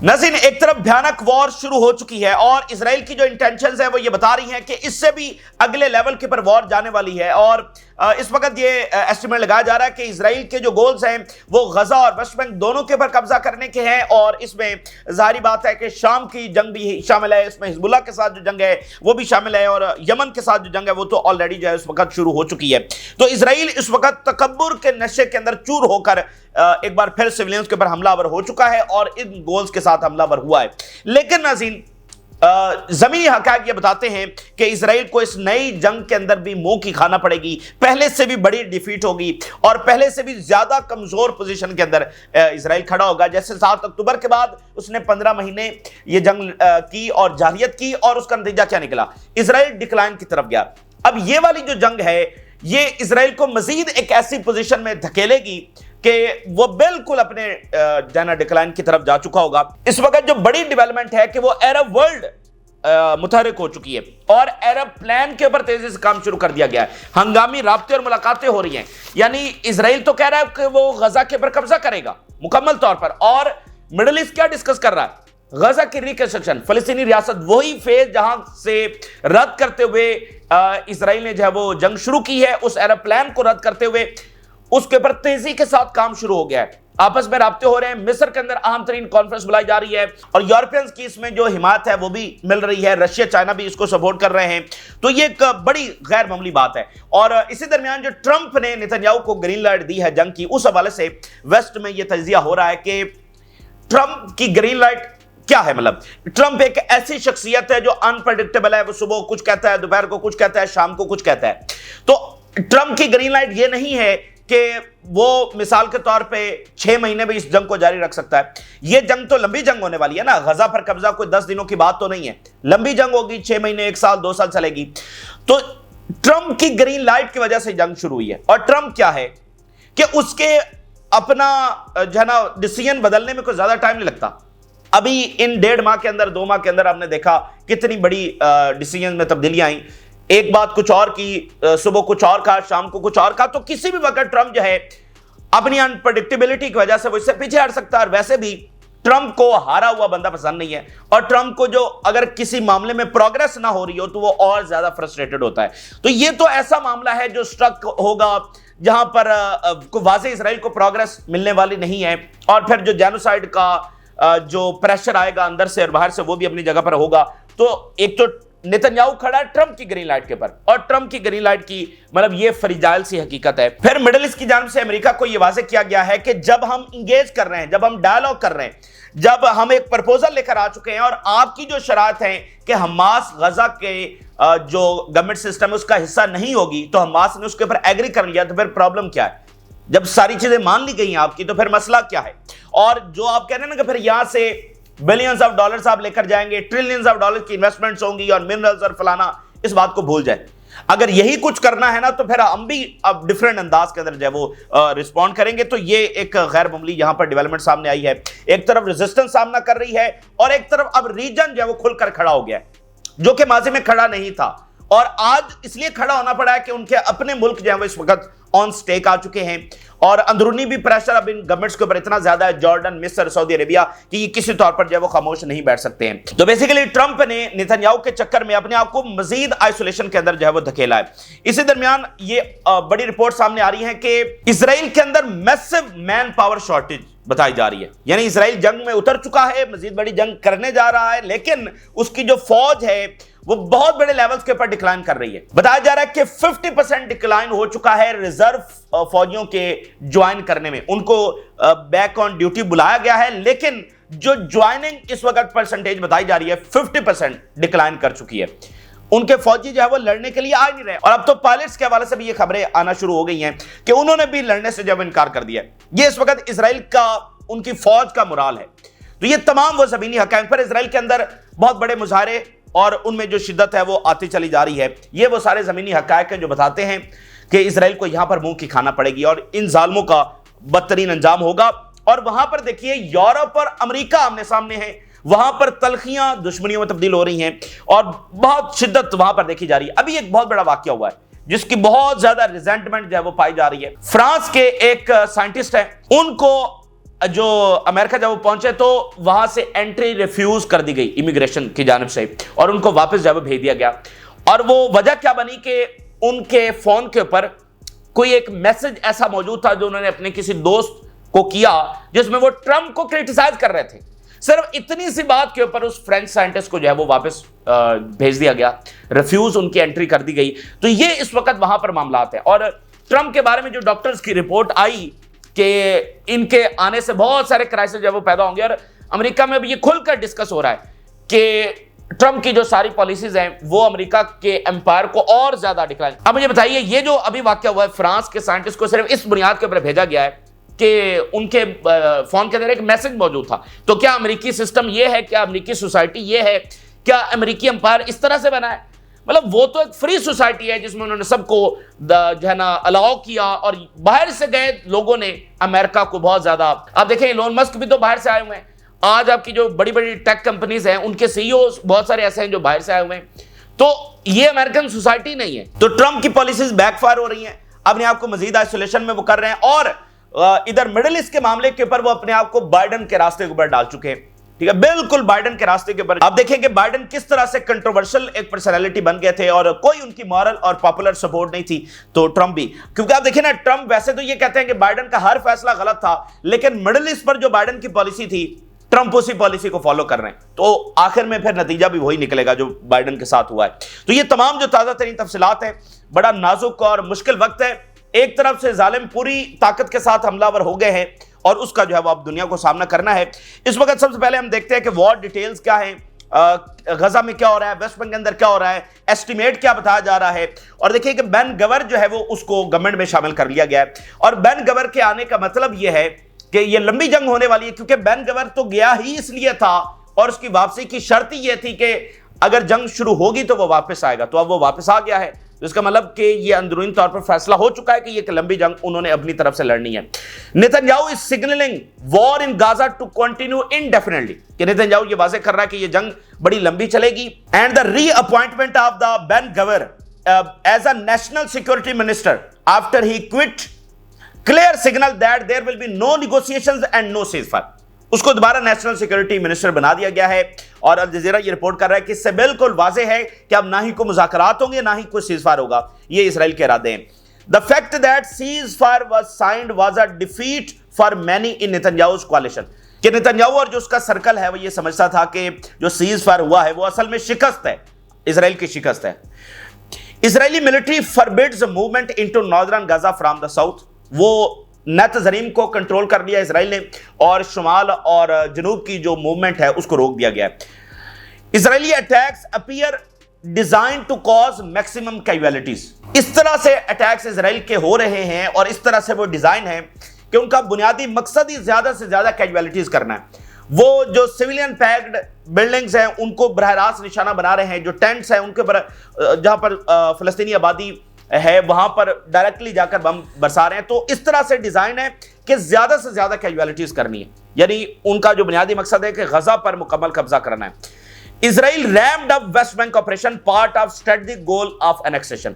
नाज़रीन, एक तरफ भयानक वॉर शुरू हो चुकी है और इजराइल की जो इंटेंशंस है वो ये बता रही हैं कि इससे भी अगले लेवल के पर वॉर जाने वाली है। और इस वक्त ये एस्टिमेट लगाया जा रहा है कि इजराइल के जो गोल्स हैं वो गजा और वेस्ट बैंक दोनों के ऊपर कब्जा करने के हैं। और इसमें जाहिर बात है कि शाम की जंग भी शामिल है, इसमें हिजबुल्लाह के साथ जो जंग है वो भी शामिल है, और यमन के साथ जो जंग है वो तो ऑलरेडी जो है इस वक्त शुरू हो चुकी है। तो इजराइल इस वक्त तकब्बुर के नशे के अंदर चूर होकर एक बार फिर सिविलियंस के ऊपर हमलावर हो चुका है और इन गोल्स के साथ हमलावर हुआ है। लेकिन नाज़रीन, ज़मीनी हक़ाइक़ ये बताते हैं कि इजराइल को इस नई जंग के अंदर भी मुंह की खाना पड़ेगी, पहले से भी बड़ी डिफीट होगी और पहले से भी ज्यादा कमजोर पोजीशन के अंदर इजराइल खड़ा होगा। जैसे 7 अक्टूबर के बाद उसने 15 महीने ये जंग की और जारियत की, और उसका नतीजा क्या निकला? इजराइल डिक्लाइन की तरफ गया। अब ये वाली जो जंग है ये इजराइल को मजीद एक ऐसी पोजीशन में धकेलेगी कि वो बिल्कुल अपने जाना डिक्लाइन की तरफ जा चुका होगा। इस वक्त जो बड़ी डेवलपमेंट है कि वो अरब वर्ल्ड मुतहरिक हो चुकी है और अरब प्लान के ऊपर तेजी से काम शुरू कर दिया गया है। हंगामी राब्ते और मुलाकातें हो रही हैं, यानी इजराइल तो कह रहा है कि वो गजा के ऊपर कब्जा करेगा मुकम्मल तौर पर, और मिडिल ईस्ट क्या डिस्कस कर रहा है? गजा की रिकंस्ट्रक्शन, फलस्तीनी रियासत, वही फेज जहां से रद्द करते हुए इजराइल ने जो है वो जंग शुरू की है, उस अरब प्लान को रद्द करते हुए उसके ऊपर तेजी के साथ काम शुरू हो गया है। आपस में राब्ते हो रहे हैं। मिस्र के अंदर अहम तरीन कॉन्फ्रेंस बुलाई जा रही है और यूरोपियंस की इसमें जो हिमायत है वो भी मिल रही है। रशिया चाइना भी इसको सपोर्ट कर रहे हैं। तो ये एक बड़ी गैर मामूली बात है। और इसी दरमियान जो ट्रंप ने नेतन्याहू को ग्रीन लाइट दी है जंग की, उस हवाले से वेस्ट में यह तजिया हो रहा है कि ट्रंप की ग्रीन लाइट क्या है। मतलब ट्रंप एक ऐसी शख्सियत है जो अनप्रेडिक्टेबल है। वो सुबह कुछ कहता है, दोपहर को कुछ कहता है, शाम को कुछ कहता है। तो ट्रंप की ग्रीन लाइट ये नहीं है कि वो मिसाल के तौर पे 6 महीने में इस जंग को जारी रख सकता है। ये जंग तो लंबी जंग होने वाली है ना। गजा पर कब्जा कोई 10 दिनों की बात तो नहीं है, लंबी जंग होगी, 6 महीने, 1 साल, 2 साल चलेगी। तो ट्रंप की ग्रीन लाइट की वजह से जंग शुरू हुई है। और ट्रंप क्या है कि उसके अपना जो है ना डिसीजन बदलने में कोई ज्यादा टाइम नहीं लगता। अभी इन 1.5 माह के अंदर, 2 माह के अंदर हमने देखा कितनी बड़ी डिसीजन में तब्दीलियां आई। एक बात कुछ और की, सुबह कुछ और कहा, शाम को कुछ और कहा। तो किसी भी वक्त ट्रंप जो है अपनी अनप्रेडिक्टेबिलिटी की वजह से वो इससे पीछे हट सकता है। और वैसे भी ट्रंप को हारा हुआ बंदा पसंद नहीं है, और ट्रंप को जो अगर किसी मामले में प्रोग्रेस ना हो रही हो तो वो और ज्यादा फ्रस्ट्रेटेड होता है। तो ये तो ऐसा मामला है जो स्ट्रक होगा जहां पर वाज़े इजराइल को प्रोग्रेस मिलने वाली नहीं है। और फिर जो जेनोसाइड का जो प्रेशर आएगा अंदर से और बाहर से, वो भी अपनी जगह पर होगा। तो एक तो नेतन्याहू खड़ा है ट्रंप की ग्रीन लाइट के ऊपर, और ट्रंप की ग्रीन लाइट की मतलब ये फरिजाइल सी हकीकत है। फिर मिडिल ईस्ट की जानिब से अमेरिका को ये वाज़ेह किया गया है कि जब हम इंगेज कर रहे हैं, जब हम डायलॉग कर रहे हैं, जब हम एक प्रपोजल लेकर आ चुके हैं और आपकी जो शरात है कि हमास गजा के जो गवर्नमेंट सिस्टम है उसका हिस्सा नहीं होगी, तो हमास ने उसके ऊपर एग्री कर लिया, तो फिर प्रॉब्लम क्या है? जब सारी चीजें मान ली गई आपकी तो फिर मसला क्या है? और जो आप कह रहे हैं ना कि फिर यहां से बिलियंस ऑफ डॉलर्स आप लेकर जाएंगे, ट्रिलियंस ऑफ डॉलर्स की इन्वेस्टमेंट्स होंगी और मिनरल्स और फलाना, इस बात को भूल जाए। अगर यही कुछ करना है ना तो फिर हम भी अब डिफरेंट अंदाज के अंदर जो है वो रिस्पॉन्ड करेंगे। तो ये एक गैर मामूली यहां पर डेवलपमेंट सामने आई है। एक तरफ रेजिस्टेंस सामना कर रही है और एक तरफ अब रीजन जो है वो खुलकर खड़ा हो गया है, जो कि माजी में खड़ा नहीं था। और आज इसलिए खड़ा होना पड़ा है कि उनके अपने मुल्क जो है वो इस वक्त ऑन स्टेक आ चुके हैं, और अंदरूनी भी प्रेशर अब इन गवर्नमेंट्स के ऊपर इतना ज्यादा है, जॉर्डन, मिस्र, सऊदी अरेबिया, कि ये किसी तौर पर जो है वो खामोश नहीं बैठ सकते हैं। तो बेसिकली ट्रंप ने नेतन्याहू के चक्कर में अपने आप को मजीद आइसोलेशन के अंदर जो है वो धकेला है। इसी दरमियान ये बड़ी रिपोर्ट सामने आ रही है कि इजराइल के अंदर मैसिव मैन पावर शॉर्टेज बताई जा रही है। यानी इजराइल जंग में उतर चुका है, मजीद बड़ी जंग करने जा रहा है, लेकिन उसकी जो फौज है वो बहुत बड़े लेवल्स के ऊपर डिक्लाइन कर रही है। बताया जा रहा है कि 50% डिक्लाइन हो चुका है रिजर्व फौजियों के ज्वाइन करने में। उनको बैक ऑन ड्यूटी बुलाया गया है, लेकिन जो ज्वाइनिंग इस वक्त परसेंटेज बताई जा रही है 50% डिक्लाइन कर चुकी है। उनके फौजी जो है वो लड़ने के लिए आ नहीं रहे। और अब तो पायलट्स के हवाले से भी ये खबरें आना शुरू हो गई हैं कि उन्होंने भी लड़ने से जब इनकार कर दिया। ये इस वक्त इजराइल का, उनकी फौज का मुराल है। तो ये तमाम वो ज़मीनी हक़ाइक़ पर इजराइल के अंदर बहुत बड़े मुजाहरे और उनमें जो शिद्दत है वो आती चली जा रही है। ये वो सारे ज़मीनी हक़ाइक़ हैं जो बताते हैं कि इजराइल को यहां पर मुंह की खाना पड़ेगी और इन जालिमों का बदतरीन अंजाम होगा। और वहां पर देखिए यूरोप और अमेरिका आमने सामने है, वहां पर तलखियां दुश्मनियों में तब्दील हो रही हैं और बहुत शिद्दत वहां पर देखी जा रही है। अभी एक बहुत बड़ा वाकया हुआ है जिसकी बहुत ज्यादा रिजेंटमेंट जो है वो पाई जा रही है। फ्रांस के एक साइंटिस्ट है, उनको جو امریکہ جب وہ پہنچے تو وہاں سے انٹری ریفیوز کر دی گئی امیگریشن کی جانب سے اور ان کو واپس جب بھیج دیا گیا. اور وہ وجہ کیا بنی کہ ان کے فون کے اوپر کوئی ایک میسج ایسا موجود تھا جو انہوں نے اپنے کسی دوست کو کیا جس میں وہ ٹرمپ کو کرٹیسائز کر رہے تھے. صرف اتنی سی بات کے اوپر اس فرینچ سائنٹسٹ کو جو ہے وہ واپس بھیج دیا گیا, ریفیوز ان کی انٹری کر دی گئی. تو یہ اس وقت وہاں پر معاملات ہیں. اور ٹرمپ کے بارے میں جو ڈاکٹرز کی رپورٹ آئی کہ ان کے آنے سے بہت سارے کرائسس جو ہے وہ پیدا ہوں گے, اور امریکہ میں بھی یہ کھل کر ڈسکس ہو رہا ہے کہ ٹرمپ کی جو ساری پالیسیز ہیں وہ امریکہ کے امپائر کو اور زیادہ ڈکلائن. اب مجھے بتائیے یہ جو ابھی واقعہ ہوا ہے, فرانس کے سائنٹسٹ کو صرف اس بنیاد کے اوپر بھیجا گیا ہے کہ ان کے فون کے اندر ایک میسج موجود تھا. تو کیا امریکی سسٹم یہ ہے, کیا امریکی سوسائٹی یہ ہے, کیا امریکی امپائر اس طرح سے بنا ہے؟ مطلب وہ تو ایک فری سوسائٹی ہے جس میں انہوں نے سب کو جو ہے نا الاؤ کیا, اور باہر سے گئے لوگوں نے امریکہ کو بہت زیادہ. آپ دیکھیں ایلون مسک بھی تو باہر سے آئے ہوئے ہیں. آج آپ کی جو بڑی بڑی ٹیک کمپنیز ہیں ان کے سی اوز بہت سارے ایسے ہیں جو باہر سے آئے ہوئے ہیں. تو یہ امریکن سوسائٹی نہیں ہے. تو ٹرمپ کی پالیسیز بیک فائر ہو رہی ہیں, اپنے آپ کو مزید آئسولیشن میں وہ کر رہے ہیں, اور ادھر مڈل ایسٹ کے معاملے کے اوپر وہ اپنے آپ کو بائیڈن کے راستے کے اوپر ڈال چکے ہیں. ٹھیک ہے, بالکل بائیڈن کے راستے کے اوپر. آپ دیکھیں کہ بائیڈن کس طرح سے کنٹروورشل ایک پرسنالٹی بن گئے تھے اور کوئی ان کی مورل اور پاپولر سپورٹ نہیں تھی. تو ٹرمپ بھی, کیونکہ آپ دیکھیں نا, ٹرمپ ویسے تو یہ کہتے ہیں کہ بائیڈن کا ہر فیصلہ غلط تھا, لیکن مڈل ایسٹ پر جو بائیڈن کی پالیسی تھی ٹرمپ اسی پالیسی کو فالو کر رہے ہیں. تو آخر میں پھر نتیجہ بھی وہی نکلے گا جو بائیڈن کے ساتھ ہوا ہے. تو یہ تمام جو تازہ ترین تفصیلات ہیں, بڑا نازک اور مشکل وقت ہے. ایک طرف سے ظالم پوری طاقت کے ساتھ حملہ ور ہو گئے ہیں اور اس کا جو ہے وہ اب دنیا کو سامنا کرنا ہے. اس وقت سب سے پہلے ہم دیکھتے ہیں کہ وار ڈیٹیلز کیا ہیں, غزہ میں کیا ہو رہا ہے, ویسٹ بینک کے اندر کیا ہو رہا ہے, ایسٹیمیٹ کیا بتایا جا رہا ہے. اور دیکھیں کہ بین گور جو ہے وہ اس کو گورنمنٹ میں شامل کر لیا گیا ہے. اور بین گور کے آنے کا مطلب یہ ہے کہ یہ لمبی جنگ ہونے والی ہے, کیونکہ بین گور تو گیا ہی اس لیے تھا اور اس کی واپسی کی شرط یہ تھی کہ اگر جنگ شروع ہوگی تو وہ واپس آئے گا. تو اب وہ واپس آ گیا ہے, اس کا مطلب کہ یہ اندرونی طور پر فیصلہ ہو چکا ہے کہ یہ لمبی جنگ انہوں نے اپنی طرف سے لڑنی ہے. Netanyahu is signalling war in Gaza to continue indefinitely, کہ نیتنیاہو یہ واضح کر رہا ہے کہ یہ جنگ بڑی لمبی چلے گی. And the reappointment of the Ben Gvir as a national security minister after he quit clear signal that there will be no negotiations and no ceasefire. اس کو دوبارہ نیشنل سیکورٹی منسٹر بنا دیا گیا ہے. اور الجزیرہ یہ report کر رہا ہے کہ اس سے بالکل واضح ہے کہ اب نہ ہی کوئی مذاکرات ہوں گے نہ ہی کوئی سیز فائر ہوگا. یہ اسرائیل کے ارادے ہیں. The fact that ceasefire was signed was a defeat for many in Netanyahu's coalition. کہ نیتنیاہو اور جو اس کا سرکل ہے وہ یہ سمجھتا تھا کہ جو سیز فائر ہوا ہے وہ اصل میں شکست ہے, اسرائیل کی شکست ہے. اسرائیلی military forbids movement into northern Gaza from the south. وہ نیت زریم کو کنٹرول کر لیا اسرائیل نے, اور شمال اور جنوب کی جو موومنٹ ہے اس کو روک دیا گیا ہے. Israeli attacks appear designed to cause maximum casualties. اس طرح سے اٹیکس اسرائیل کے ہو رہے ہیں اور اس طرح سے وہ ڈیزائن ہے کہ ان کا بنیادی مقصد ہی زیادہ سے زیادہ کیجویلٹیز کرنا ہے. وہ جو سویلین پیکڈ بلڈنگز ہیں ان کو براہ راست نشانہ بنا رہے ہیں, جو ٹینٹس ہیں ان کے پر جہاں پر فلسطینی آبادی ہے وہاں پر ڈائریکٹلی جا کر بم برسا رہے ہیں. تو اس طرح سے ڈیزائن ہے کہ زیادہ سے زیادہ کیجویلٹیز کرنی ہے, یعنی ان کا جو بنیادی مقصد ہے کہ غزہ پر مکمل قبضہ کرنا ہے. Israel ramped up West Bank operation part of strategic goal of annexation.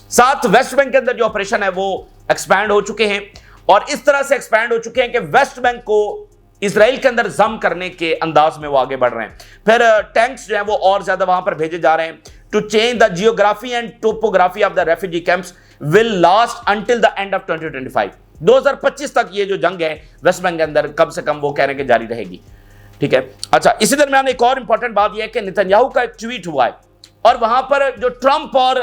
ساتھ ویسٹ بینک کے اندر جو آپریشن ہے وہ ایکسپینڈ ہو چکے ہیں, اور اس طرح سے ایکسپینڈ ہو چکے ہیں کہ ویسٹ بینک کو اسرائیل کے اندر ضم کرنے کے انداز میں وہ آگے بڑھ رہے ہیں. پھر ٹینکس جو ہیں وہ اور زیادہ وہاں پر بھیجے جا رہے ہیں. To change the geography and topography of the refugee camps will last until the end of 2025. 2025 تک یہ جو جنگ ہے ویسٹ بینک کے اندر کم سے کم وہ کہہ رہے ہیں کہ جاری رہے گی. ٹھیک ہے. اچھا, اسی درمیان ایک اور امپورٹنٹ بات یہ ہے کہ نیتنیاہو کا ایک ٹویٹ ہوا ہے, اور وہاں پر جو ٹرمپ اور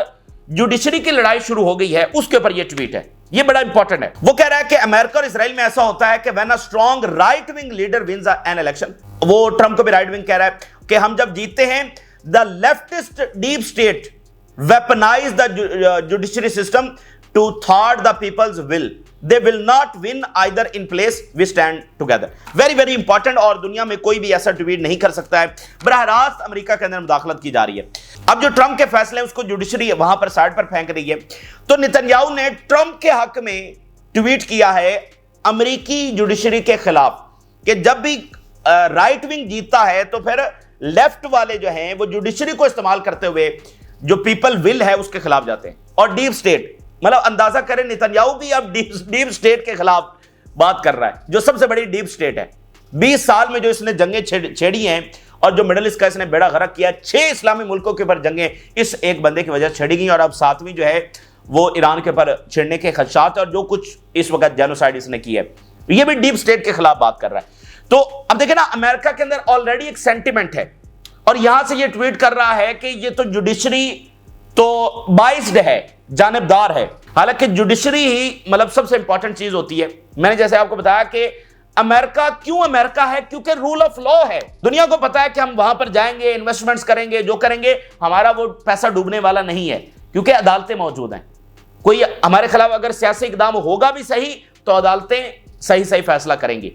جوڈیشری کی لڑائی شروع ہو گئی ہے اس کے اوپر یہ ٹویٹ ہے. یہ بڑا امپورٹنٹ ہے. وہ کہہ رہا ہے کہ امریکہ اور اسرائیل میں ایسا ہوتا ہے کہ when a strong right wing leader wins an election, وہ ٹرمپ کو بھی رائٹ ونگ کہہ رہا ہے کہ ہم جب جیتتے ہیں the leftist deep state weaponize the judiciary system to thwart the people's will. They will not win either in place. We stand together. Very very important. اور دنیا میں کوئی بھی ایسا ٹویٹ نہیں کر سکتا ہے. براہ راست امریکہ کے اندر مداخلت کی جا رہی ہے. اب جو ٹرمپ کے فیصلے ہیں اس کو جوڈیشری وہاں پر سائڈ پر پھینک رہی ہے. تو نیتنیاہو نے ٹرمپ کے حق میں ٹویٹ کیا ہے امریکی جوڈیشری کے خلاف کہ جب بھی رائٹ ونگ جیتتا ہے تو پھر لیفٹ والے جو ہیں وہ جوڈیشری کو استعمال کرتے ہوئے جو پیپل ول ہے اس کے خلاف جاتے ہیں. اور ڈیپ سٹیٹ, مطلب اندازہ کریں نیتنیاہو بھی اب ڈیپ سٹیٹ کے خلاف बात कर रहा है, जो सबसे बड़ी डीप स्टेट है। 20 साल में जो इसने जंगें छेड़ी हैं और जो मिडिल ईस्ट का इसने बेड़ा गर्क किया, 6 इस्लामी मुल्कों के ऊपर जंगें इस एक बंदे की वजह से छेड़ी गई, और अब 7वीं जो है वो ईरान के ऊपर छिड़ने के खदशात, और जो कुछ इस वक्त जेनोसाइड इसने की है, ये भी डीप स्टेट के खिलाफ बात कर रहा है। तो अब देखें ना, अमेरिका के अंदर ऑलरेडी एक सेंटिमेंट है, और यहां से ये ट्वीट कर रहा है कि ये तो जुडिशरी तो बाइस्ड है, जानिबदार है। हालांकि जुडिशरी ही मतलब सबसे इंपॉर्टेंट चीज होती है। मैंने जैसे आपको बताया कि अमेरिका क्यों अमेरिका है, क्योंकि रूल ऑफ लॉ है। दुनिया को पता है कि हम वहां पर जाएंगे, इन्वेस्टमेंट्स करेंगे, जो करेंगे हमारा वो पैसा डूबने वाला नहीं है, क्योंकि अदालतें मौजूद हैं। कोई हमारे खिलाफ अगर सियासी इकदाम होगा भी सही, तो अदालतें सही सही फैसला करेंगी।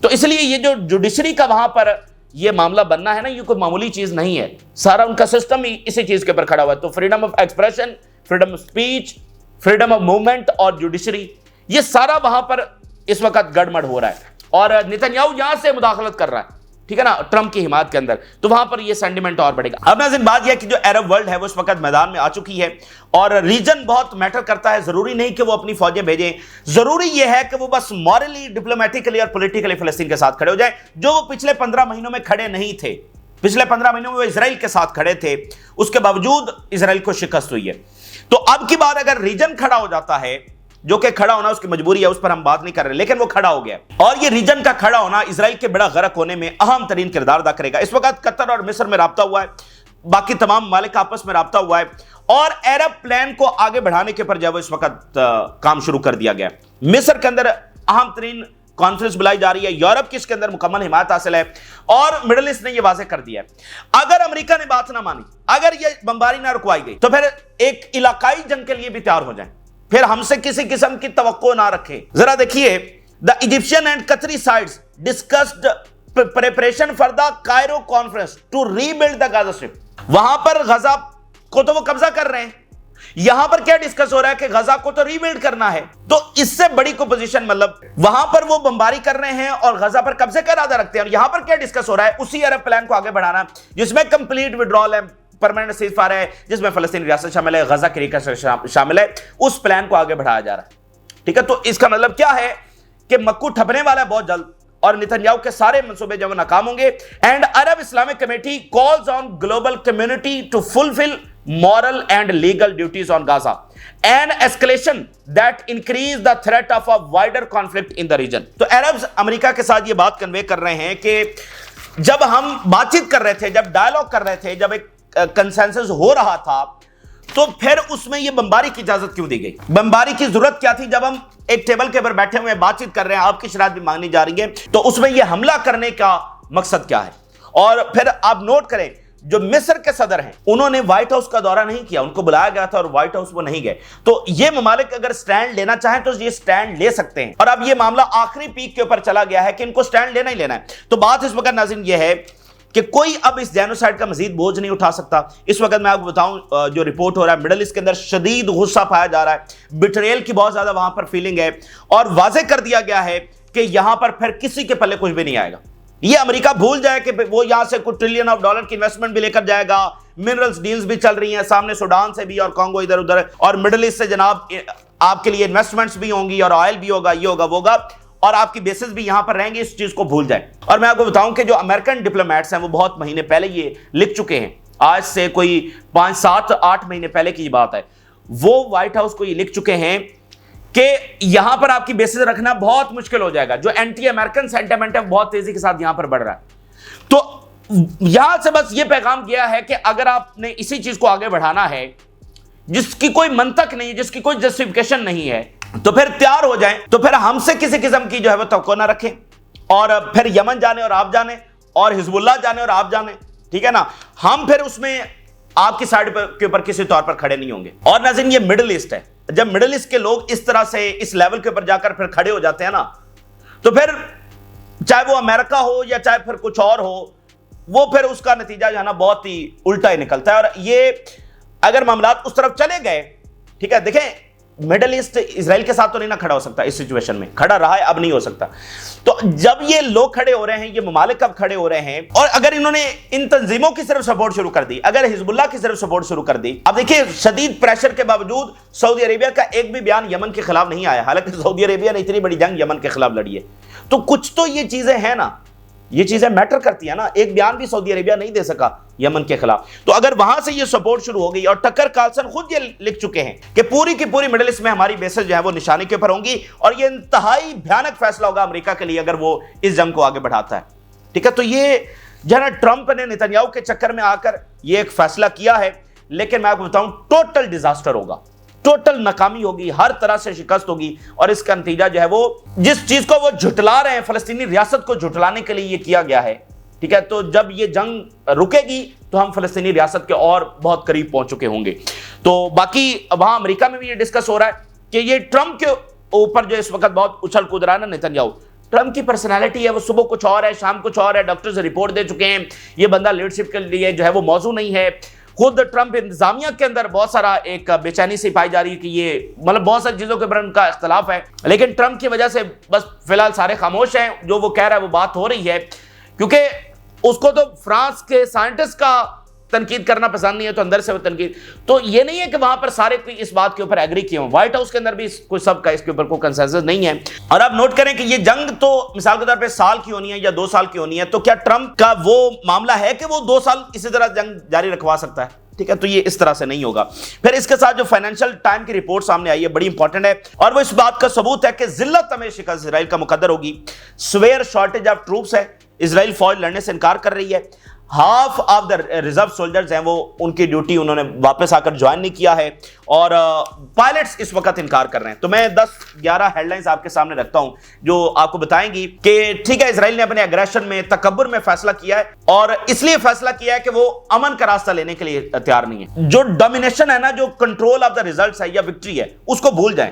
तो इसलिए ये जो जुडिशरी का वहां पर ये मामला बनना है ना, ये कोई मामूली चीज नहीं है। सारा उनका सिस्टम ही इसी चीज के ऊपर खड़ा हुआ है। तो freedom of expression, freedom of speech, freedom of movement और जुडिशरी, ये सारा वहां पर इस वक्त गड़बड़ हो रहा है, और नेतन्याहू यहां से मुदाखलत कर रहा है, ठीक है ना, ट्रंप की हिमायत के अंदर। तो वहां पर ये सेंटिमेंट और बढ़ेगा। अब नाज़रीन, बात यह कि जो अरब वर्ल्ड है वो इस वक्त मैदान में आ चुकी है, और रीजन बहुत मैटर करता है। जरूरी नहीं कि वो अपनी फौजें भेजें, जरूरी यह है कि वो बस मॉरली, डिप्लोमेटिकली और पॉलिटिकली फिलिस्तीन के साथ खड़े हो जाए, जो वो पिछले 15 महीनों में खड़े नहीं थे। पिछले 15 महीनों में वो इजराइल के साथ खड़े थे, उसके बावजूद इजराइल को शिकस्त हुई है। तो अब की बार अगर रीजन खड़ा हो जाता है, जो कि खड़ा होना उसकी मजबूरी है, उस पर हम बात नहीं कर रहे, लेकिन वो खड़ा हो गया, और ये रीजन का खड़ा होना इजराइल के बेड़ा गर्क होने में अहम तरीन किरदार अदा करेगा। इस वक्त कतर और मिस्र में राब्ता हुआ है, बाकी तमाम मालिक आपस में राब्ता हुआ है, और अरब प्लान को आगे बढ़ाने के ऊपर जब इस वक्त काम शुरू कर दिया गया। मिस्र के अंदर अहम तरीन कॉन्फ्रेंस बुलाई जा रही है, यूरोप की इसके अंदर मुकम्मल हिमायत हासिल है, और मिडिल ईस्ट ने यह वाज़ेह कर दिया है। अगर अमेरिका ने बात ना मानी, अगर यह बमबारी ना रुकवाई गई, तो फिर एक इलाकाई जंग के लिए भी तैयार हो जाए, फिर हमसे किसी किस्म की तवक्को ना रखें। जरा देखिए, the Egyptian and Qatari sides discussed preparation for the Cairo conference to rebuild the Gaza strip. वहां पर गजा को तो वो कब्जा कर रहे हैं, यहां पर क्या डिस्कस हो रहा है कि गजा को तो रीबिल्ड करना है। तो इससे बड़ी को पोजीशन, मतलब वहां पर वो बमबारी कर रहे हैं और गजा पर कब्जे का इरादा रखते हैं, और यहां पर क्या डिस्कस हो रहा है, उसी अरब प्लान को आगे बढ़ाना, जिसमें कंप्लीट विड्रॉल है, परमानेंट सीज़फायर है, जिसमें फलस्तीनी रियासत शामिल है, गजा की रिकंस्ट्रक्शन शामिल है, उस प्लान को आगे बढ़ाया जा रहा है। ठीक है, तो इसका मतलब क्या है कि मक्कू ठपने वाला है बहुत जल्द, और नेतन्याहू के सारे मंसूबे जब नाकाम होंगे। And Arab Islamic committee calls on global community to fulfil moral and legal duties on Gaza, an escalation that increase the threat of a wider conflict in the region। तो अरब्स अमेरिका के साथ ये बात convey कर रहे हैं कि जब हम बातचीत कर रहे थे, जब डायलॉग कर रहे थे, जब एक कंसेंसस हो रहा था, तो फिर उसमें ये बमबारी की इजाजत क्यों दी गई? बमबारी की जरूरत क्या थी? जब हम एक टेबल के ऊपर बैठे हुए बातचीत कर रहे हैं, आपकी शरारत भी मांगनी जा रही है, तो उसमें ये हमला करने का मकसद क्या है? और फिर आप नोट करें, जो मिस्र के सदर हैं, उन्होंने व्हाइट हाउस का दौरा नहीं किया, उनको बुलाया गया था और व्हाइट हाउस वो नहीं गए। तो ये ममालिक अगर स्टैंड लेना चाहें तो ये स्टैंड ले सकते हैं, और अब ये मामला आखिरी पीक के ऊपर चला गया है कि इनको स्टैंड लेना ही लेना है। तो बात इस वक्त नाज़रीन ये है कि कोई अब इस जेनोसाइड का मजीद बोझ नहीं उठा सकता। इस वक्त मैं आपको बताऊं, जो रिपोर्ट हो रहा है, मिडिल ईस्ट के अंदर शदीद गुस्सा पाया जा रहा है, बिट्रेयल की बहुत ज्यादा वहां पर फीलिंग है, और वाज़ेह कर दिया गया है कि यहां पर फिर किसी के पल्ले कुछ भी नहीं आएगा। ये अमेरिका भूल जाए कि वो यहां से कुछ ट्रिलियन ऑफ डॉलर की इन्वेस्टमेंट भी लेकर जाएगा, मिनरल्स डील्स भी चल रही हैं सामने, सूडान से भी और कांगो इधर उधर, और मिडिल ईस्ट से जनाब आपके लिए इन्वेस्टमेंट्स भी होंगी, और ऑयल भी होगा, ये होगा वो होगा, और आपकी बेसिस भी यहां पर रहेंगे। इस चीज को भूल जाए। और मैं आपको बताऊं कि जो अमेरिकन डिप्लोमेट्स हैं वो बहुत महीने पहले ये लिख चुके हैं, आज से कोई 5, 7, 8 महीने पहले की बात है, वो व्हाइट हाउस को ये लिख चुके हैं कि यहां पर आपकी बेसिस रखना बहुत मुश्किल हो जाएगा। जो एंटी अमेरिकन सेंटिमेंट है बहुत तेजी के साथ यहां पर बढ़ रहा है। तो यहां से बस ये पैगाम किया है कि अगर आपने इसी चीज को आगे बढ़ाना है, जिसकी कोई मंतक नहीं है, जिसकी कोई जस्टिफिकेशन नहीं है, तो फिर तैयार हो जाएं। तो फिर हमसे किसी किस्म की जो है वो तवक्को ना रखें, और फिर यमन जाने और आप जाने, और हिजबुल्लाह जाने और आप जाने, ठीक है ना, हम फिर उसमें आपकी साइड के ऊपर किसी तौर पर खड़े नहीं होंगे। और नाज़रीन, ये मिडिल ईस्ट है, जब मिडिल ईस्ट के लोग इस तरह से इस लेवल के ऊपर जाकर फिर खड़े हो जाते हैं ना, तो फिर चाहे वो अमेरिका हो या चाहे फिर कुछ और हो, वो फिर उसका नतीजा जो है ना बहुत ही उल्टा ही निकलता है। और ये अगर मामलात उस तरफ चले गए, ठीक है, देखें मिडल ईस्ट इसराइल के साथ तो नहीं ना खड़ा हो सकता, इस सिचुएशन में खड़ा रहा है, अब नहीं हो सकता। तो जब ये लोग खड़े हो रहे हैं, ये ममालिक अब खड़े हो रहे हैं, और अगर इन्होंने इन तंजीमों की सिर्फ सपोर्ट शुरू कर दी, अगर हिजबुल्लाह की सिर्फ सपोर्ट शुरू कर दी, अब देखिए शदीद प्रेशर के बावजूद सऊदी अरेबिया का एक भी बयान यमन के खिलाफ नहीं आया, हालांकि सऊदी अरेबिया ने इतनी बड़ी जंग यमन के खिलाफ लड़ी है। तो कुछ तो ये चीजें हैं ना, ये चीजें मैटर करती है ना। एक बयान भी सऊदी अरेबिया नहीं दे सका यमन के खिलाफ। तो अगर वहां से ये सपोर्ट शुरू हो गई, और टकर कार्लसन खुद ये लिख चुके हैं कि पूरी की पूरी मिडिल ईस्ट में हमारी बेसेस जो है वो निशाने के ऊपर होंगी, और ये इंतहाई भयानक फैसला होगा अमेरिका के लिए अगर वो इस जंग को आगे बढ़ाता है। ठीक है, तो ये जरा ट्रंप ने नेतन्याहू के चक्कर में आकर ये एक फैसला किया है, लेकिन मैं आपको बताऊं टोटल डिजास्टर होगा, टोटल नाकामी होगी, हर तरह से शिकस्त होगी, और इसका नतीजा जो है वो जिस चीज को वो झुटला रहे हैं, फलस्तीनी रियासत को झुटलाने के लिए ये किया गया है। ठीक है, तो जब ये जंग रुकेगी तो हम फलस्तीनी रियासत के और बहुत करीब पहुंच चुके होंगे। तो बाकी वहां अमेरिका में भी ये डिस्कस हो रहा है कि ये ट्रंप के ऊपर जो इस वक्त बहुत उछल कूद रहा है ना नेतन्याहू, ट्रंप की पर्सनालिटी है, वो सुबह कुछ और है, शाम कुछ और है, डॉक्टर्स रिपोर्ट दे चुके हैं, ये बंदा लीडरशिप के लिए जो है वो मौजू नहीं है। खुद ट्रंप इंतजामिया के अंदर बहुत सारा एक बेचैनी से पाई जा रही है कि ये मतलब बहुत सारी चीजों के ऊपर उनका इख्तलाफ है, लेकिन ट्रंप की वजह से बस फिलहाल सारे खामोश हैं। जो वो कह रहा है वो बात हो रही है, क्योंकि उसको तो फ्रांस के साइंटिस्ट का तनकीद करना पसंद नहीं है, तो अंदर से वो तनकीद, तो ये नहीं है कि वहां पर सारे कोई इस बात के ऊपर एग्री किए हों। व्हाइट हाउस के अंदर भी कोई सबका इसके ऊपर कोई कंसेंसस नहीं है। और आप नोट करें कि ये जंग तो मिसाल के तौर पे साल की होनी है या 2 साल की होनी है, तो क्या ट्रंप का वो मामला है कि वो 2 साल इसी तरह जंग जारी रखवा सकता है? ठीक है, तो ये इस तरह से नहीं होगा। फिर इसके साथ जो फाइनेंशियल टाइम की रिपोर्ट सामने आई है बड़ी इंपॉर्टेंट है, और वो इस बात का सबूत है कि जिल्लत में शिकस्त इजराइल का मुकद्दर होगी। स्वेयर शॉर्टेज ऑफ ट्रूप्स है, इजराइल फौज लड़ने से इनकार कर रही है। Half of the reserve soldiers हैं वो उनकी ड्यूटी उन्होंने वापस आकर ज्वाइन नहीं किया है, और पायलट्स इस वक्त इनकार कर रहे हैं। तो मैं 10-11 हेडलाइंस आपके सामने रखता हूं जो आपको बताएंगी कि ठीक है, इजराइल ने अपने एग्रेशन में, तकब्बुर में फैसला किया है, और इसलिए फैसला किया है कि वो अमन का रास्ता लेने के लिए तैयार नहीं है। जो डोमिनेशन है ना, जो कंट्रोल ऑफ द रिजल्ट्स है या विक्ट्री है, उसको भूल जाएं।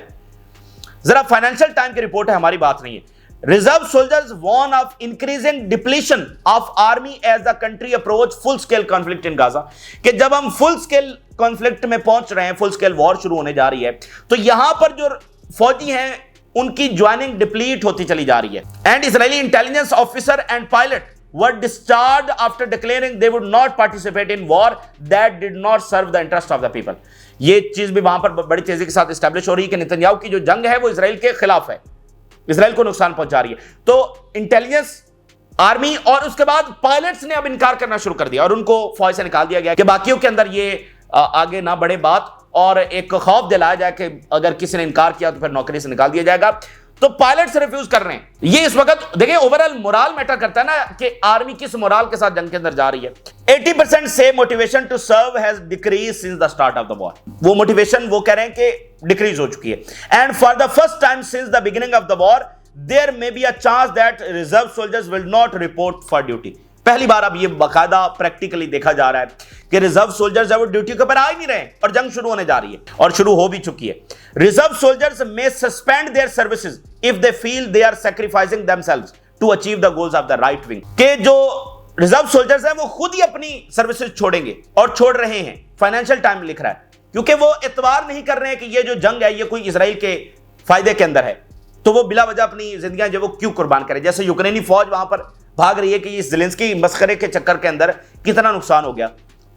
जरा फाइनेंशियल टाइम की रिपोर्ट है, हमारी बात नहीं है। Reserve soldiers warn of increasing depletion of army as the country approach full scale conflict in Gaza, कि जब हम full scale conflict में पहुंच रहे हैं, full scale war शुरू होने जा रही है, तो यहां पर जो फौजी हैं उनकी ज्वाइनिंग डिप्लीट होती चली जा रही है। And Israeli intelligence officer and pilot were discharged after declaring they would not participate in war that did not serve the interest of the people। ये चीज भी वहां पर बड़ी तेजी के साथ एस्टैब्लिश हो रही है कि नेतन्याहू की जो जंग है वो इजराइल के खिलाफ है, इजराइल को नुकसान पहुंचा रही है। तो इंटेलिजेंस, आर्मी और उसके बाद पायलट्स ने अब इनकार करना शुरू कर दिया, और उनको फौज से निकाल दिया गया कि बाकियों के अंदर ये आगे ना बढ़े बात, और एक खौफ दिलाया जाए कि अगर किसी ने इनकार किया तो फिर नौकरी से निकाल दिया जाएगा। तो पायलट्स रिफ्यूज कर रहे हैं। ये इस वक्त देखिए ओवरऑल मोरल मैटर करता है ना, कि आर्मी किस मोरल के साथ जंग के अंदर जा रही है। 80% से motivation to serve has decrease since the start of the war. वो मोटिवेशन वो कह रहे हैं कि डिक्रीज हो चुकी है। And for the first time since the beginning of the war there may be a chance that reserve soldiers will not report for duty. पहली बार अब ये बाकायदा प्रैक्टिकली देखा जा रहा है कि रिजर्व सोल्जर्स है वो ड्यूटी के ऊपर आ ही नहीं रहे, और जंग शुरू होने जा रही है, और शुरू हो भी चुकी है। Reserve soldiers may suspend their services if they feel they are sacrificing themselves to achieve the goals of the right wing. के जो रिजर्व सोल्जर्स हैं वो खुद ही अपनी सर्विसेज छोड़ेंगे, और छोड़ रहे हैं। फाइनेंशियल टाइम लिख रहा है, क्योंकि वो एतबार नहीं कर रहे हैं कि ये जो जंग है ये कोई इजराइल के फायदे के अंदर है, तो वो बिला वजह अपनी जिंदगियां जो वो क्यों कुर्बान करें। जैसे यूक्रेनी फौज वहां पर भाग रही है कि इस ज़ेलेंस्की मस्खरे के चक्कर के अंदर कितना नुकसान हो गया,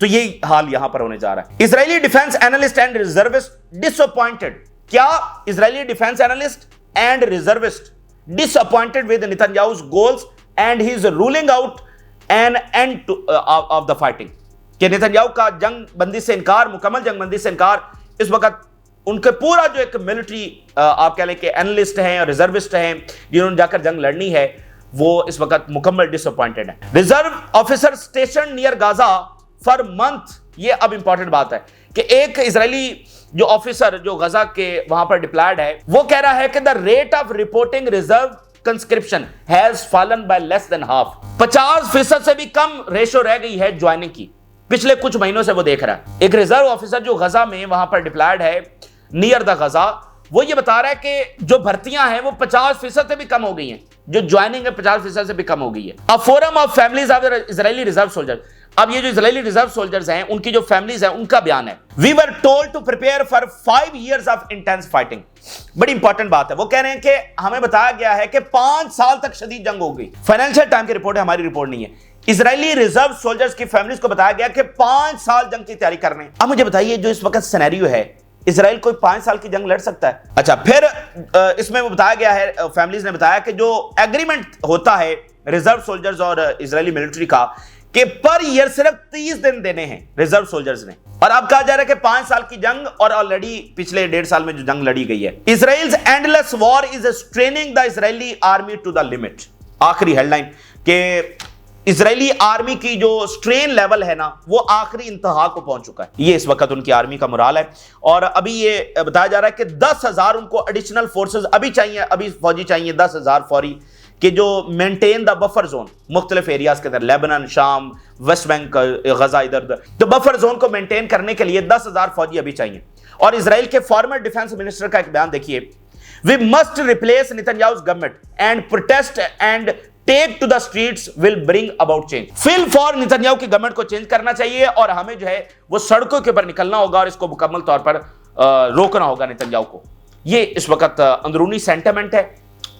तो यही हाल यहां पर होने जा रहा है। Israeli defence analyst and reservist disappointed. क्या Israeli defence analyst and reservist disappointed with Netanyahu's goals and he is ruling out an end of the fighting. कि नेतन्याहू का जंग बंदी से इनकार, मुकम्मल जंग बंदी से इनकार, इस वक्त उनके पूरा जो एक मिलिट्री आप कह लें कि एनालिस्ट हैं और रिजर्विस्ट हैं जिन्होंने जाकर जंग लड़नी है, वो इस वक्त मुकम्मल डिसअपॉइंटेड है। Reserve officer station near Gaza for month. ये अब इंपॉर्टेंट बात है कि एक इजरायली जो ऑफिसर जो गजा के वहां पर डिप्लॉयड है, वो कह रहा है कि the rate of reporting reserve conscription has fallen bye less than half. 50% से भी कम रेशो रह गई है ज्वाइनिंग की, पिछले कुछ महीनों से वो देख रहा है। एक रिजर्व ऑफिसर जो गजा में वहां पर डिप्लॉयड है नियर द गजा, وہ یہ بتا رہا ہے کہ جو بھرتیاں ہیں وہ 50% سے بھی کم ہو گئی ہیں, جو جوائننگ ہے 50% سے بھی کم ہو گئی ہے. اب forum of families of Israeli reserve soldier, اب یہ جو اسرائیلی ریزرو سولجرز ہیں ان کی جو فیملیز ہیں ان کا بیان ہے. We were told to prepare for 5 years of intense fighting. بڑی امپورٹنٹ بات ہے, وہ کہہ رہے ہیں کہ ہمیں بتایا گیا ہے کہ 5 سال تک شدید جنگ ہو گئی. فائنینشل ٹائم کی رپورٹ ہے, ہماری رپورٹ نہیں ہے. اسرائیلی ریزرو سولجرز کی فیملیز کو بتایا گیا کہ 5 سال جنگ کی تیاری کر رہے ہیں. اب مجھے بتائیے جو اس وقت سینیریو ہے, اسرائیل کوئی 5 سال کی جنگ لڑ سکتا ہے؟ اچھا, پھر اس میں وہ بتایا گیا ہے, فیملیز نے بتایا کہ جو ایگریمنٹ ہوتا ہے ریزرو سولجرز اور اسرائیلی ملٹری کا کہ پر ایئر صرف 30 دن دینے ہیں ریزرو سولجرز نے, اور اب کہا جا رہا ہے کہ 5 سال کی جنگ, اور آلریڈی پچھلے 1.5 سال میں جو جنگ لڑی گئی ہے. اسرائیل's endless war is straining the Israeli army to the limit. آخری ہیڈ لائن کہ اسرائیلی آرمی کی جو سٹرین لیول ہے نا وہ آخری انتہا کو پہنچ چکا ہے. یہ اس وقت ان کی آرمی کا مرال ہے, اور ابھی یہ بتایا جا رہا ہے کہ 10,000 ان کو ایڈیشنل فورسز ابھی چاہیے, ابھی فوجی چاہیے 10,000 فوری, کہ جو مینٹین دا بفر زون مختلف ایریاز کے اندر, لیبنان, شام, ویسٹ بینک, غزہ, ادھر ادھر, تو بفر زون کو مینٹین کرنے کے لیے 10,000 فوجی ابھی چاہیے. اور اسرائیل کے فارمر ڈیفنس منسٹر کا ایک بیان دیکھیے, we must replace Netanyahu's government and protest and take to the streets will bring about change. فل فار نیتنیاہو کی گورنمنٹ کو چینج کرنا چاہیے, اور ہمیں جو ہے وہ سڑکوں کے اوپر نکلنا ہوگا اور اس کو مکمل طور پر روکنا ہوگا نیتنیاہو کو. یہ اس وقت اندرونی سینٹیمنٹ ہے.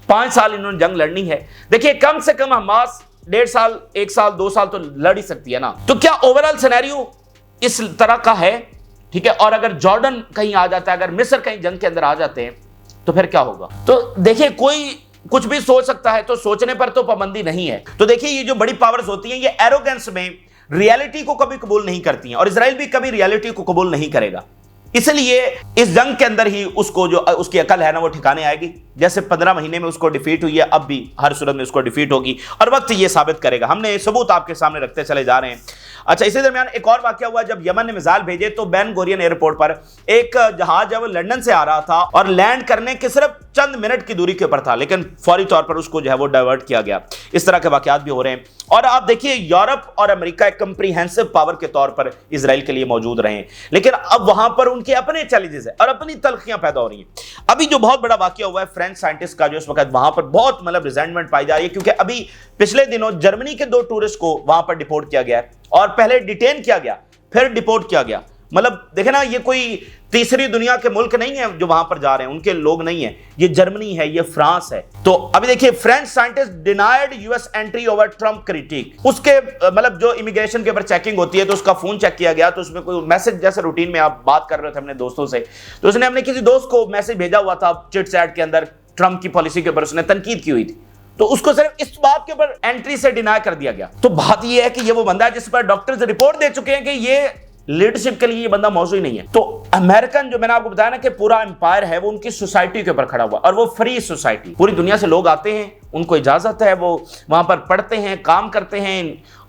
5 سال انہوں نے جنگ لڑنی ہے. دیکھیے کم سے کم حماس 1.5 سال, 1 سال, 2 سال تو لڑ ہی سکتی ہے نا. تو کیا اوورال سینیریو اس طرح کا ہے؟ ٹھیک ہے, اور اگر جارڈن کہیں آ جاتا ہے, اگر مصر کہیں جنگ کے اندر آ جاتے ہیں تو پھر کیا ہوگا؟ تو دیکھیے کوئی کچھ بھی سوچ سکتا ہے, تو سوچنے پر تو پابندی نہیں ہے. تو دیکھیے یہ جو بڑی پاورز ہوتی ہیں یہ ایروگنس میں ریالٹی کو کبھی قبول نہیں کرتی ہیں, اور اسرائیل بھی کبھی ریالٹی کو قبول نہیں کرے گا. اس لیے اس جنگ کے اندر ہی اس کو جو اس کی عقل ہے نا وہ ٹھکانے آئے گی. جیسے 15 مہینے میں اس کو ڈیفیٹ ہوئی ہے, اب بھی ہر صورت میں اس کو ڈیفیٹ ہوگی, اور وقت یہ ثابت کرے گا. ہم نے ثبوت آپ کے سامنے رکھتے چلے جا رہے ہیں. اچھا, اسی درمیان ایک اور واقعہ ہوا جب یمن نے میزائل بھیجے تو بین گورین ایئرپورٹ پر ایک جہاز جب لندن سے آ رہا تھا اور لینڈ کرنے کے صرف چند منٹ کی دوری کے اوپر تھا, لیکن فوری طور پر اس کو جو ہے وہ ڈائیورٹ کیا گیا. اس طرح کے واقعات بھی ہو رہے ہیں. اور آپ دیکھیے یورپ اور امریکہ ایک کمپریہنسو پاور کے طور پر اسرائیل کے لیے موجود رہے ہیں, لیکن اب وہاں پر ان کے اپنے چیلنجز ہیں اور اپنی تلخیاں پیدا ہو رہی ہیں. ابھی جو بہت بڑا واقعہ ہوا ہے فرینچ سائنٹسٹ کا, جو اس وقت وہاں پر بہت ریزینٹمنٹ پائی جا رہی ہے, کیونکہ ابھی پچھلے دنوں جرمنی کے 2 ٹورسٹ کو وہاں پر ڈیپورٹ کیا گیا ہے, اور پہلے ڈیٹین کیا گیا پھر ڈیپورٹ کیا گیا. مطلب دیکھیں نا, یہ کوئی تیسری دنیا کے ملک نہیں ہے جو وہاں پر جا رہے ہیں, ان کے لوگ نہیں ہیں, یہ جرمنی ہے, یہ فرانس ہے. تو ابھی دیکھیے French scientist denied US entry over Trump critique. اس کے مطلب جو امیگریشن کے اوپر چیکنگ ہوتی ہے تو اس کا فون چیک کیا گیا, تو اس میں کوئی میسج, جیسے روٹین میں آپ بات کر رہے تھے اپنے دوستوں سے, تو اس نے اپنے کسی دوست کو میسج بھیجا ہوا تھا چٹ چیٹ کے اندر, ٹرمپ کی پالیسی کے اوپر اس نے تنقید کی ہوئی تھی, تو اس کو صرف اس بات کے اوپر انٹری سے ڈینائی کر دیا گیا. تو بات یہ ہے کہ یہ وہ بندہ ہے جس پر ڈاکٹرز رپورٹ دے چکے ہیں کہ یہ لیڈرشپ کے لیے یہ بندہ موضوع ہی نہیں ہے. تو امریکن جو میں نے آپ کو بتایا نا کہ پورا امپائر ہے, وہ ان کی سوسائٹی کے اوپر کھڑا ہوا, اور وہ فری سوسائٹی, پوری دنیا سے لوگ آتے ہیں, ان کو اجازت ہے, وہ وہاں پر پڑھتے ہیں, کام کرتے ہیں,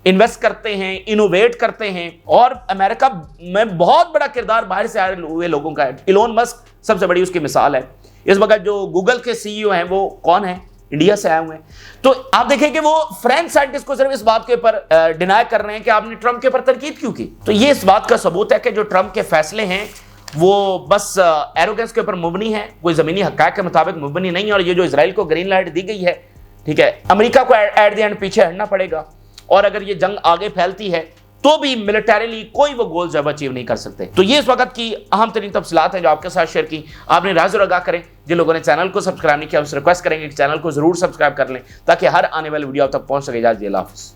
انویسٹ کرتے ہیں, انوویٹ کرتے ہیں. اور امریکہ میں بہت بڑا کردار باہر سے آئے ہوئے لوگوں کا ہے. ایلون مسک سب سے بڑی اس کی مثال ہے. اس وقت جو گوگل کے CEO ہیں وہ کون ہیں؟ انڈیا سے آئے ہوئے ہیں. تو آپ دیکھیں کہ وہ فرینچ سائنٹسٹ کو صرف اس بات کے اوپر ڈینائی کر رہے ہیں کہ آپ نے ٹرمپ کے اوپر تنقید کیوں کی. تو یہ اس بات کا ثبوت ہے کہ جو ٹرمپ کے فیصلے ہیں وہ بس ایروگنس کے اوپر مبنی ہے, کوئی زمینی حقائق کے مطابق مبنی نہیں ہے. اور یہ جو اسرائیل کو گرین لائٹ دی گئی ہے, ٹھیک ہے, امریکہ کو ایٹ دی اینڈ پیچھے ہٹنا پڑے گا, اور اگر یہ جنگ آگے پھیلتی ہے تو بھی ملٹریلی کوئی وہ گولز اب اچیو نہیں کر سکتے. تو یہ اس وقت کی اہم ترین تفصیلات ہیں جو آپ کے ساتھ شیئر کی. آپ نے راز اور آگاہ کریں. جن لوگوں نے چینل کو سبسکرائب نہیں کیا, اس ریکویسٹ کریں گے کہ چینل کو ضرور سبسکرائب کر لیں تاکہ ہر آنے والی ویڈیو آپ تک پہنچ سکے. اللہ حافظ.